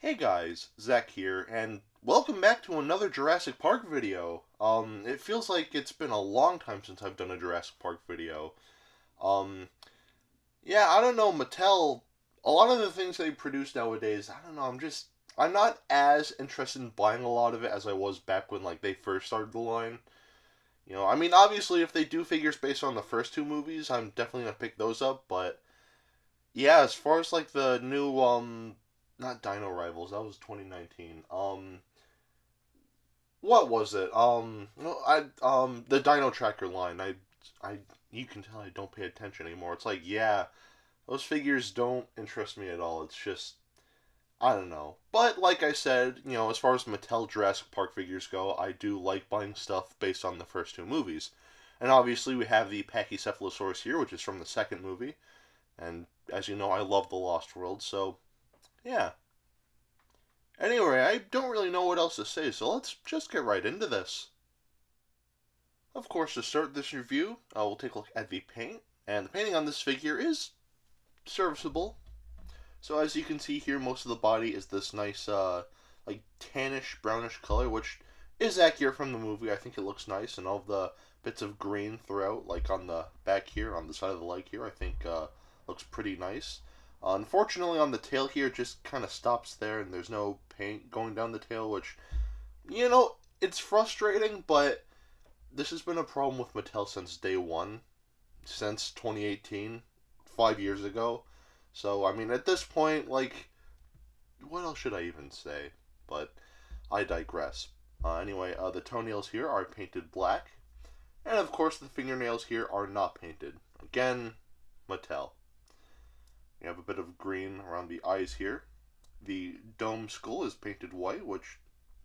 Hey guys, Zack here, and welcome back to another Jurassic Park video. It feels like it's been a long time since I've done a Jurassic Park video. Um, yeah, I don't know, Mattel, a lot of the things they produce nowadays, I don't know, I'm not as interested in buying a lot of it as I was back when, like, they first started the line. I mean, obviously, if they do figures based on the first two movies, I'm definitely gonna pick those up, but yeah, as far as, like, the new, not Dino Rivals, that was 2019. What was it? No, the Dino Tracker line. I, you can tell I don't pay attention anymore. It's like, yeah, those figures don't interest me at all. It's just, I don't know. But like I said, as far as Mattel Jurassic Park figures go, I do like buying stuff based on the first two movies. And obviously, we have the Pachycephalosaurus here, which is from the second movie. And as you know, I love The Lost World, so yeah. Anyway, I don't really know what else to say, so let's just get right into this. Of course, to start this review, we'll take a look at the paint, and the painting on this figure is serviceable. So as you can see here, most of the body is this nice, like tannish, brownish color, which is accurate from the movie. I think it looks nice, and all of the bits of green throughout, like on the back here, on the side of the leg here, I think looks pretty nice. Unfortunately, on the tail here, it just kind of stops there, and there's no paint going down the tail, which, it's frustrating, but this has been a problem with Mattel since day one, since 2018, 5 years ago. So, I mean, at this point, like, what else should I even say? But I digress. Anyway, the toenails here are painted black, and of course, the fingernails here are not painted. Again, Mattel. We have a bit of green around the eyes here. The dome skull is painted white, which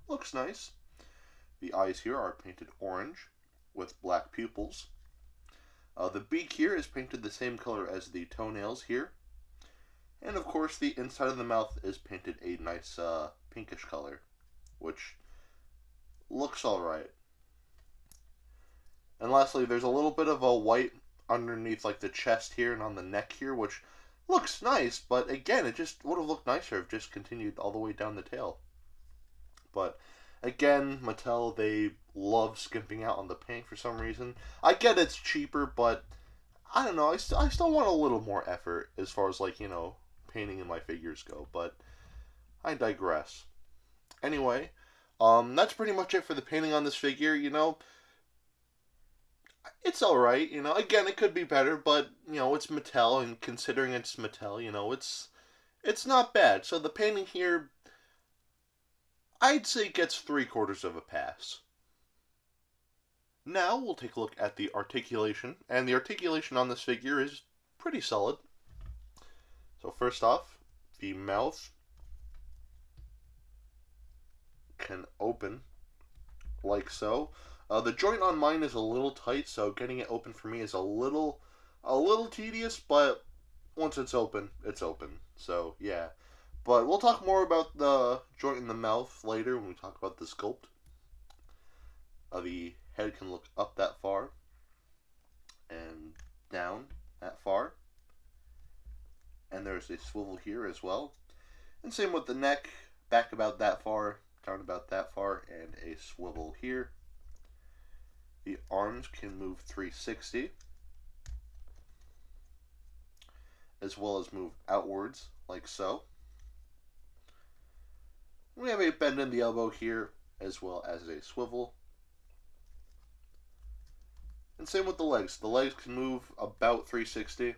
looks nice. The eyes here are painted orange with black pupils. The beak here is painted the same color as the toenails here. And of course, the inside of the mouth is painted a nice pinkish color, which looks alright. And lastly, there's a little bit of a white underneath like the chest here and on the neck here, which looks nice, but again, it just would have looked nicer if just continued all the way down the tail. But again, Mattel, they love skimping out on the paint for some reason. I get it's cheaper, but I don't know, I still want a little more effort as far as, like, painting in my figures go, but I digress. Anyway, that's pretty much it for the painting on this figure, it's alright, again, it could be better, but, it's Mattel, and considering it's Mattel, it's not bad. So the painting here, I'd say gets 3/4 of a pass. Now we'll take a look at the articulation, and the articulation on this figure is pretty solid. So first off, the mouth can open like so. The joint on mine is a little tight, so getting it open for me is a little tedious, but once it's open, it's open. So, yeah. But we'll talk more about the joint in the mouth later when we talk about the sculpt. The head can look up that far and down that far. And there's a swivel here as well. And same with the neck, back about that far, down about that far, and a swivel here. The arms can move 360, as well as move outwards, like so. We have a bend in the elbow here, as well as a swivel. And same with the legs. The legs can move about 360,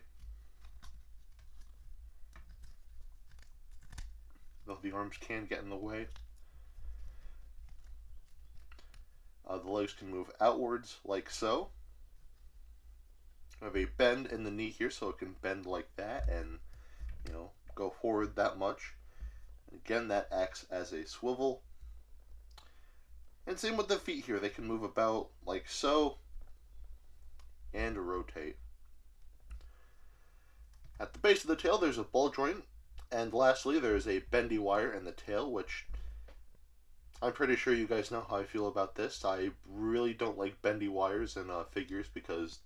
though the arms can get in the way. The legs can move outwards like so. We have a bend in the knee here, so it can bend like that and, go forward that much. Again, that acts as a swivel. And same with the feet here. They can move about like so and rotate. At the base of the tail, there's a ball joint. And lastly, there's a bendy wire in the tail, which I'm pretty sure you guys know how I feel about this. I really don't like bendy wires in figures because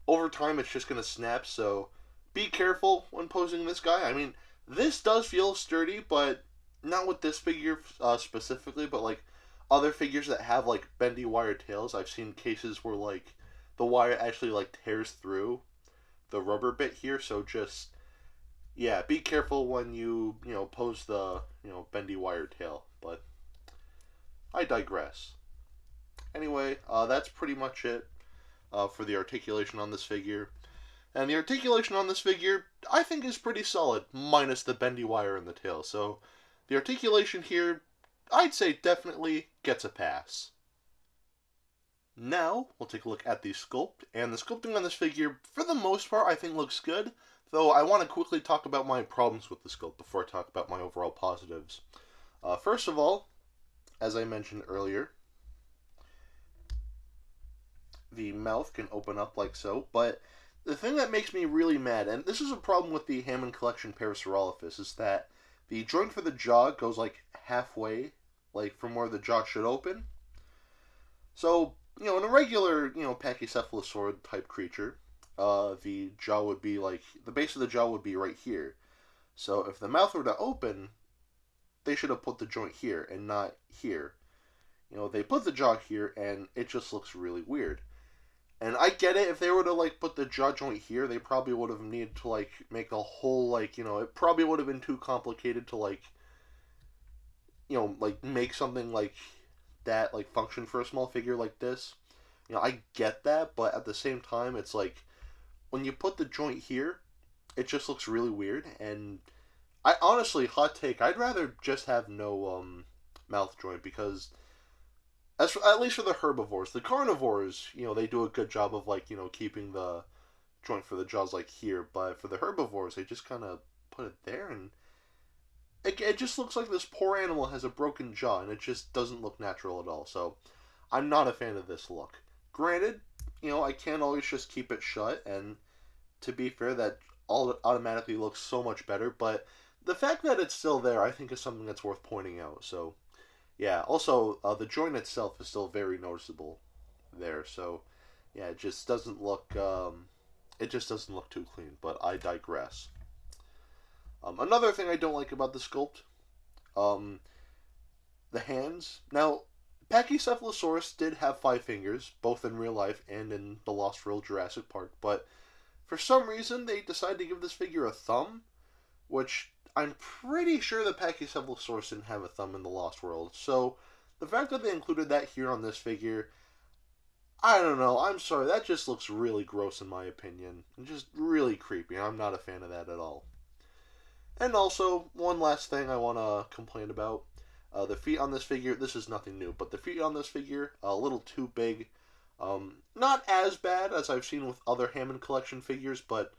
over time it's just going to snap, so be careful when posing this guy. I mean, this does feel sturdy, but not with this figure specifically, but like other figures that have like bendy wire tails. I've seen cases where like the wire actually like tears through the rubber bit here. So just yeah, be careful when you pose the bendy wire tail. But I digress. Anyway, that's pretty much it for the articulation on this figure. And the articulation on this figure, I think, is pretty solid, minus the bendy wire in the tail. So the articulation here, I'd say definitely gets a pass. Now, we'll take a look at the sculpt, and the sculpting on this figure, for the most part, I think looks good, though I want to quickly talk about my problems with the sculpt before I talk about my overall positives. First of all, as I mentioned earlier, the mouth can open up like so, but the thing that makes me really mad, and this is a problem with the Hammond Collection Parasaurolophus, is that the joint for the jaw goes like halfway, like from where the jaw should open. So, in a regular, Pachycephalosaurus type creature, the jaw would be like, the base of the jaw would be right here. So if the mouth were to open, they should have put the joint here and not here. They put the jaw here and it just looks really weird. And I get it, if they were to like put the jaw joint here, they probably would have needed to like make a whole like, it probably would have been too complicated to like, like make something like that like function for a small figure like this. I get that, but at the same time, it's like when you put the joint here, it just looks really weird. And I honestly, hot take, I'd rather just have no mouth joint because at least for the herbivores, the carnivores, they do a good job of like keeping the joint for the jaws like here, but for the herbivores, they just kind of put it there, and it just looks like this poor animal has a broken jaw, and it just doesn't look natural at all. So I'm not a fan of this look. Granted, I can't always just keep it shut, and to be fair, that all automatically looks so much better, but the fact that it's still there, I think, is something that's worth pointing out. So yeah, also, the joint itself is still very noticeable there, so yeah, it just doesn't look too clean, but I digress. Another thing I don't like about the sculpt, um, the hands. Now, Pachycephalosaurus did have 5 fingers, both in real life and in the Lost World Jurassic Park, but for some reason they decided to give this figure a thumb, which I'm pretty sure the Pachycephalosaurus didn't have a thumb in the Lost World. So the fact that they included that here on this figure, I don't know. I'm sorry, that just looks really gross in my opinion, and just really creepy. I'm not a fan of that at all. And also, one last thing I want to complain about. The feet on this figure, this is nothing new, but the feet on this figure, a little too big. Not as bad as I've seen with other Hammond Collection figures, but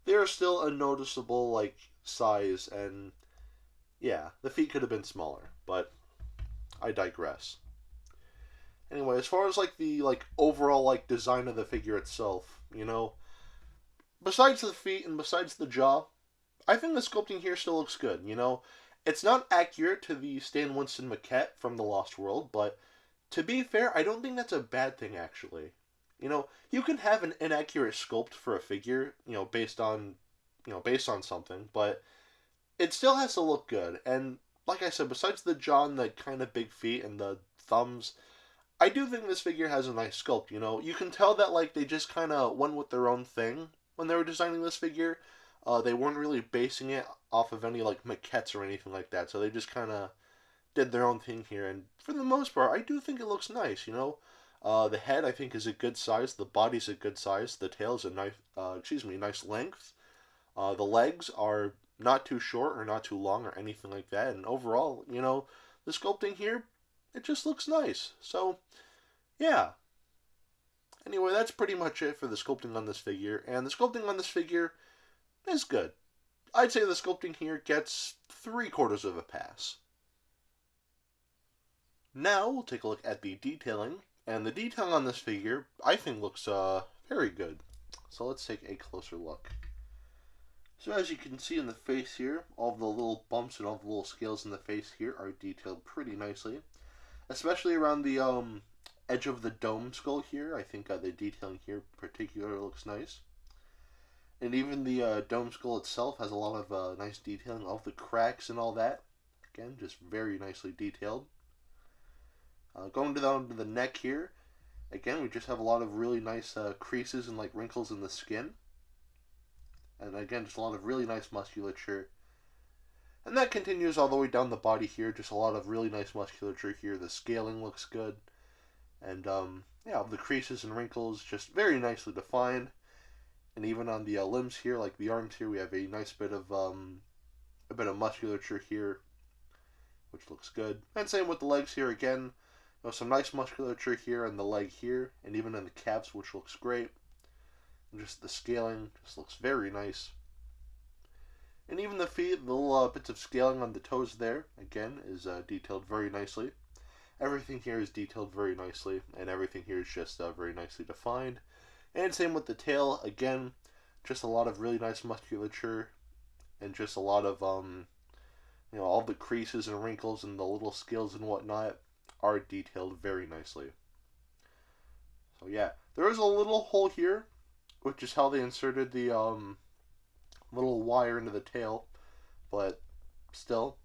they're still a noticeable, like, size, and yeah, the feet could have been smaller, but I digress. Anyway, as far as, like, the, like, overall, like, design of the figure itself, besides the feet and besides the jaw, I think the sculpting here still looks good, It's not accurate to the Stan Winston maquette from The Lost World, but to be fair, I don't think that's a bad thing, actually. You can have an inaccurate sculpt for a figure, based on something, but it still has to look good. And like I said, besides the jaw and the kind of big feet and the thumbs, I do think this figure has a nice sculpt. You can tell that like they just kind of went with their own thing when they were designing this figure. They weren't really basing it off of any like maquettes or anything like that, so they just kind of did their own thing here. And for the most part, I do think it looks nice. The head I think is a good size. The body's a good size. The tail's a nice length. The legs are not too short or not too long or anything like that. And overall, the sculpting here, it just looks nice. So, yeah. Anyway, that's pretty much it for the sculpting on this figure. And the sculpting on this figure is good. I'd say the sculpting here gets 3/4 of a pass. Now, we'll take a look at the detailing. And the detailing on this figure, I think, looks very good. So let's take a closer look. So as you can see in the face here, all the little bumps and all the little scales in the face here are detailed pretty nicely. Especially around the edge of the dome skull here. I think the detailing here particularly looks nice. And even the dome skull itself has a lot of nice detailing, all the cracks and all that. Again, just very nicely detailed. Going down to the neck here, again, we just have a lot of really nice creases and like wrinkles in the skin. And again, just a lot of really nice musculature. And that continues all the way down the body here, just a lot of really nice musculature here. The scaling looks good. And yeah, the creases and wrinkles just very nicely defined. And even on the limbs here, like the arms here, we have a nice bit of musculature here, which looks good. And same with the legs here again. Some nice musculature here on the leg here, and even in the calves, which looks great. And just the scaling just looks very nice. And even the feet, the little bits of scaling on the toes there, again, is detailed very nicely. Everything here is detailed very nicely, and everything here is just very nicely defined. And same with the tail, again, just a lot of really nice musculature, and just a lot of, all the creases and wrinkles and the little scales and whatnot are detailed very nicely. So yeah, there is a little hole here, which is how they inserted the little wire into the tail, but still,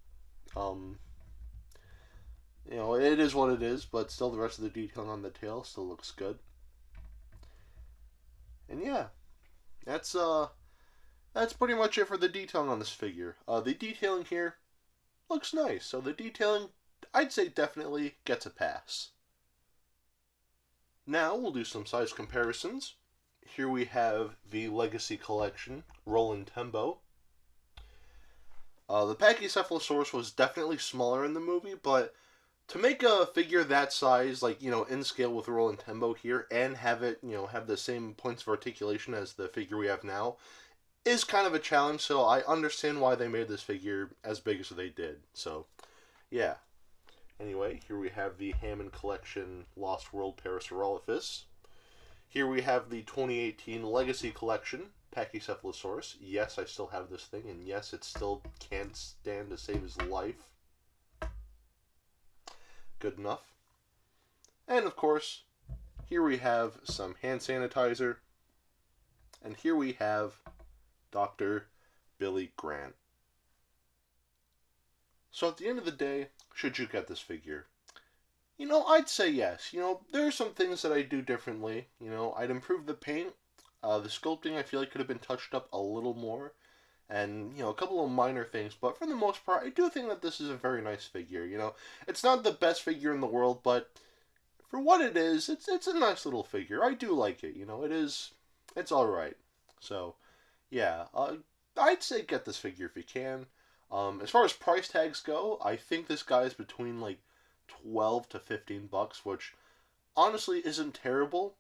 it is what it is, but still the rest of the detailing on the tail still looks good. And yeah, that's pretty much it for the detailing on this figure. The detailing here looks nice, so the detailing, I'd say, definitely gets a pass. Now we'll do some size comparisons. Here we have the Legacy Collection, Roland Tembo. The Pachycephalosaurus was definitely smaller in the movie, but to make a figure that size, like, in scale with Roland Tembo here, and have it, have the same points of articulation as the figure we have now, is kind of a challenge, so I understand why they made this figure as big as they did. So, yeah. Anyway, here we have the Hammond Collection Lost World Parasaurolophus. Here we have the 2018 Legacy Collection Pachycephalosaurus. Yes, I still have this thing, and yes, it still can't stand to save his life. Good enough. And of course, here we have some hand sanitizer. And here we have Dr. Billy Grant. So at the end of the day, should you get this figure? I'd say yes. There are some things that I'd do differently. I'd improve the paint. The sculpting, I feel like, could have been touched up a little more. And, a couple of minor things. But for the most part, I do think that this is a very nice figure. It's not the best figure in the world, but for what it is, it's a nice little figure. I do like it. It's alright. So, yeah. I'd say get this figure if you can. As far as price tags go, I think this guy is between, like, $12 to $15, which honestly isn't terrible.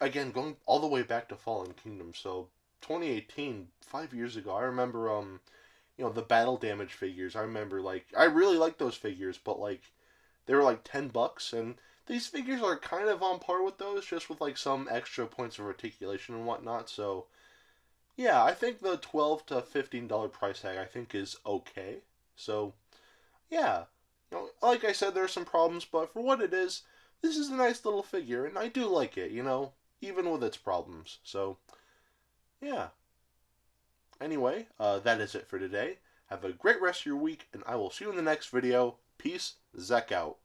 Again, going all the way back to Fallen Kingdom, so 2018, 5 years ago, I remember, the battle damage figures. I remember, I really liked those figures, but, they were, $10, and these figures are kind of on par with those, just with, some extra points of articulation and whatnot, so, yeah, I think the $12 to $15 price tag, I think, is okay, so, yeah. Like I said, there are some problems, but for what it is, this is a nice little figure, and I do like it, even with its problems. So, yeah. Anyway, that is it for today. Have a great rest of your week, and I will see you in the next video. Peace, Zack out.